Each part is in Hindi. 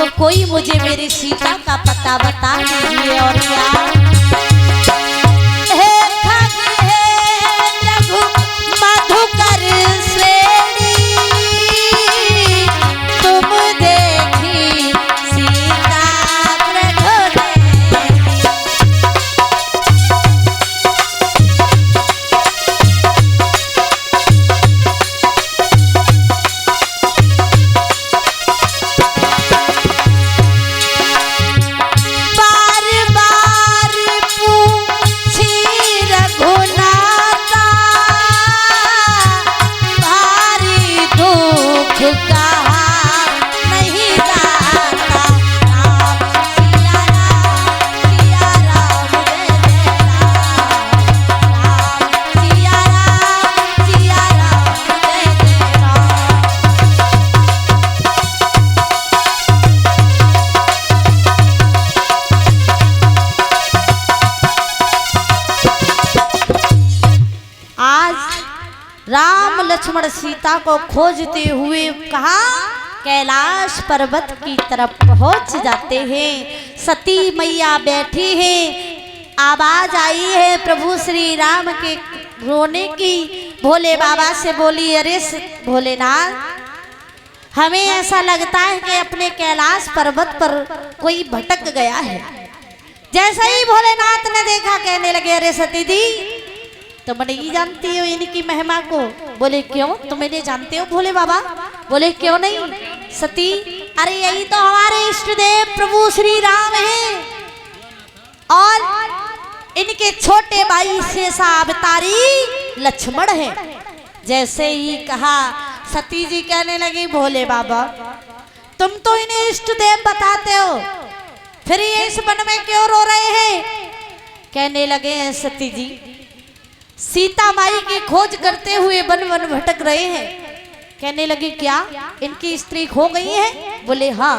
तो कोई मुझे मेरी सीता का पता बता दीजिए। और क्या राम लक्ष्मण सीता को खोजते हुए कहा कैलाश पर्वत की तरफ पहुंच जाते हैं। सती मैया बैठी है, आवाज आई है प्रभु श्री राम के रोने की। भोले बाबा से बोली, अरे भोलेनाथ, हमें ऐसा लगता है कि अपने कैलाश पर्वत पर कोई भटक गया है। जैसे ही भोलेनाथ ने देखा कहने लगे, अरे सती दी, तुम नहीं जानती हो इनकी महिमा को। बोले क्यों, तुम इन्हें जानते हो भोले बाबा? बोले क्यों नहीं सती, अरे यही तो हमारे इष्ट देव प्रभु श्री राम हैं और इनके छोटे भाई शेषा अवतारी लक्ष्मण है। जैसे ही कहा सती जी कहने लगी, भोले बाबा तुम तो इन्हें इष्ट देव बताते हो, फिर ये इस वन में क्यों रो रहे हैं? कहने लगे हैं सती जी, सीता माई की खोज करते हुए वन वन भटक रहे हैं। कहने लगी, क्या इनकी स्त्री खो गई है? बोले हाँ।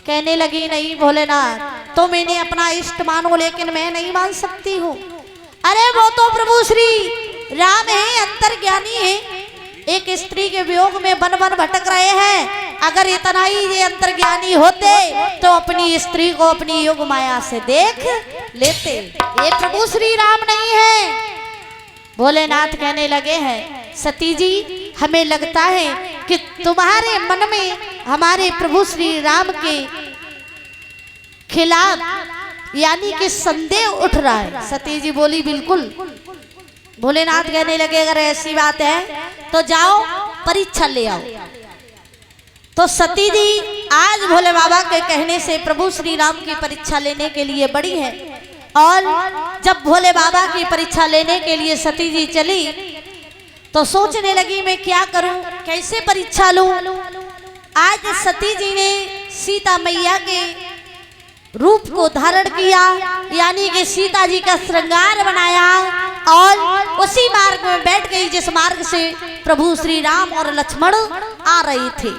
कहने लगी, नहीं भोलेनाथ, तुम इन्हें अपना इष्ट मानो लेकिन मैं नहीं मान सकती हूँ। अरे वो तो प्रभु श्री राम है, अंतर्ज्ञानी है, एक स्त्री के वियोग में वन वन भटक रहे हैं। अगर इतना ही ये अंतर्ज्ञानी होते तो अपनी स्त्री को अपनी योग माया से देख लेते। ये प्रभु श्री राम नहीं है। भोलेनाथ कहने लगे हैं, सती जी हमें लगता है कि तुम्हारे मन में हमारे प्रभु श्री राम के खिलाफ यानी कि संदेह उठ रहा है। सती जी बोली, बिल्कुल। भोलेनाथ कहने लगे, अगर ऐसी बात है तो जाओ परीक्षा ले आओ। तो सती जी आज भोले बाबा के कहने से प्रभु श्री राम की परीक्षा लेने के लिए बड़ी है। और जब भोले बाबा की परीक्षा लेने के लिए सती जी चली तो सोचने लगी, मैं क्या करूं, कैसे परीक्षा लूं। आज सती जी ने सीता मैया के रूप को धारण किया, यानी कि सीता जी का श्रृंगार बनाया और उसी मार्ग में बैठ गई जिस मार्ग से प्रभु श्री राम और लक्ष्मण आ रहे थे।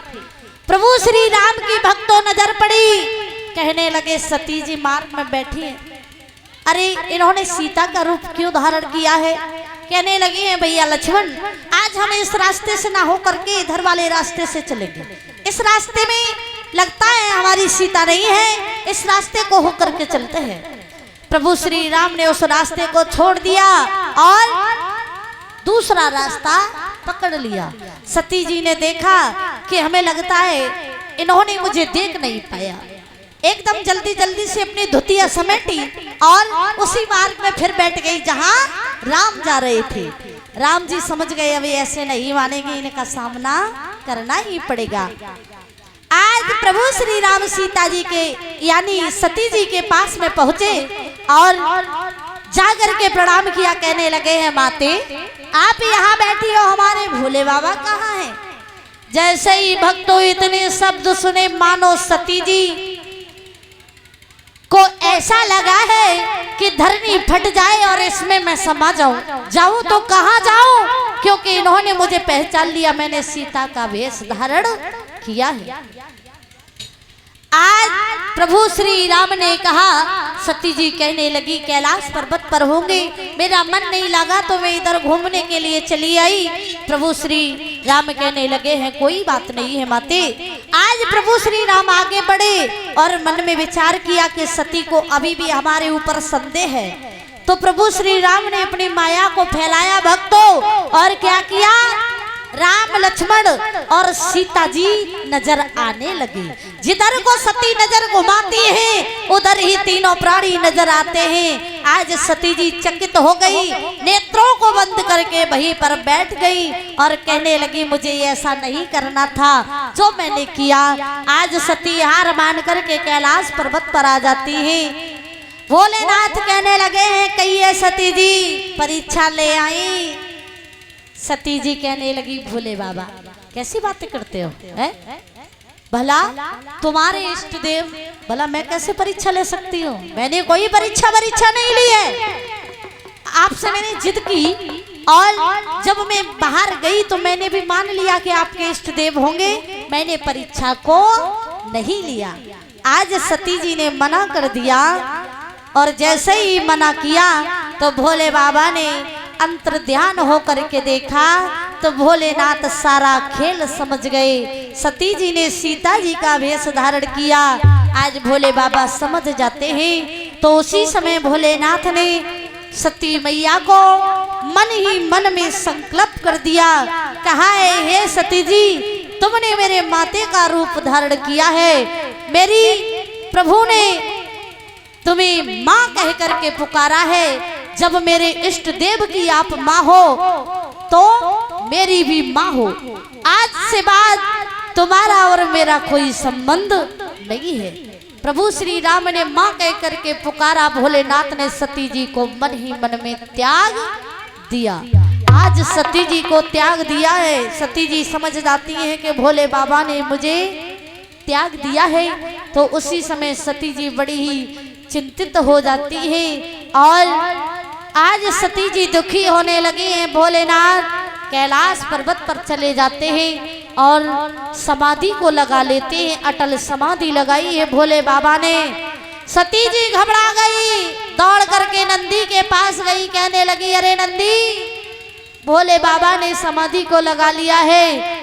प्रभु श्री राम की भक्तों नजर पड़ी, कहने लगे, सती जी मार्ग में बैठी है, अरे इन्होंने सीता का रूप क्यों धारण किया है? कहने लगी हैं, भैया लक्ष्मण, आज हम इस रास्ते से ना होकर के इधर वाले रास्ते से चलेंगे। इस रास्ते में लगता है हमारी सीता नहीं है, इस रास्ते को होकर के चलते हैं। प्रभु श्री राम ने उस रास्ते को छोड़ दिया और दूसरा रास्ता पकड़ लिया। सती जी ने देखा कि हमें लगता है इन्होंने मुझे देख नहीं पाया, एकदम जल्दी जल्दी से अपनी धुतिया समेटी और उसी मार्ग में फिर बैठ गई जहां राम जा रहे थे। राम जी समझ गए, अभी ऐसे नहीं मानेंगे, इनका सामना करना ही पड़ेगा। आज प्रभु श्री राम सीता जी के यानी सती जी के पास में पहुंचे और जाकर के प्रणाम किया। कहने लगे हैं, माते आप यहाँ बैठी हो, हमारे भोले बाबा कहाँ हैं? जैसे ही भक्तों इतने शब्द सुने, मानो सती जी को ऐसा लगा है कि धरनी फट जाए और इसमें मैं समा जाऊं। जाऊं तो कहां जाऊं, क्योंकि इन्होंने मुझे पहचान लिया, मैंने सीता का वेश धारण किया है। आज प्रभु श्री राम ने कहा, सती जी कहने लगी, कैलाश पर्वत पर होंगे, मेरा मन नहीं लगा तो मैं इधर घूमने के लिए चली आई। प्रभु श्री राम कहने लगे हैं, कोई बात नहीं है माते, आज प्रभु श्री राम आगे बढ़े और मन में विचार किया कि सती को अभी भी हमारे ऊपर संदेह है। तो प्रभु श्री राम ने अपनी माया को फैलाया भक्तों, और क्या किया, राम लक्ष्मण और सीता जी नजर आने लगे। जिधर को सती नजर घुमाती है उधर ही तीनों प्राणी नजर आते हैं। आज सती जी चकित हो गई, नेत्रों को बंद करके वहीं पर बैठ गई और कहने लगी मुझे ऐसा नहीं करना था जो मैंने किया। आज सती हार मान करके कैलाश पर्वत पर आ जाती है। भोलेनाथ कहने लगे हैं कहिए सती जी परीक्षा ले आई। सती जी कहने लगी भोले बाबा कैसी बातें करते हो, है? भला तुम्हारे इष्ट देव, भला मैं कैसे परीक्षा ले सकती हूँ? मैंने कोई परीक्षा नहीं ली है। आपसे मैंने जिद की और जब मैं बाहर गई तो मैंने भी मान लिया कि आपके इष्ट देव होंगे। मैंने परीक्षा को नहीं लिया। आज सती जी ने मना कर दिया और जैसे ही मना किया तो भोले बाबा ने अंतर ध्यान हो करके देखा तो भोलेनाथ सारा खेल समझ गए। सती जी ने सीता जी का वेश धारण किया। आज भोले बाबा समझ जाते हैं। तो उसी समय भोलेनाथ ने सती मैया को मन ही मन में संकल्प कर दिया। कहा है हे सती जी तुमने मेरे माते का रूप धारण किया है। मेरी प्रभु ने तुम्हें माँ कह करके पुकारा है। जब मेरे इष्ट देव की आप माँ हो तो मेरी भी माँ हो। आज से बाद तुम्हारा और मेरा कोई संबंध नहीं है। प्रभु श्री राम ने माँ कह करके पुकारा। भोलेनाथ ने सती जी को मन ही मन में त्याग दिया। आज सती जी को त्याग दिया है। सती जी समझ जाती हैं कि भोले बाबा ने मुझे त्याग दिया है। तो उसी समय सती जी बड़ी ही चिंतित हो जाती है और आज सती जी दुखी होने लगी हैं। भोलेनाथ कैलाश पर्वत पर चले जाते हैं और समाधि को लगा लेते हैं। अटल समाधि लगाई है भोले बाबा ने। सती जी घबरा गई, दौड़ करके नंदी के पास गई। कहने लगी अरे नंदी भोले बाबा ने समाधि को लगा लिया है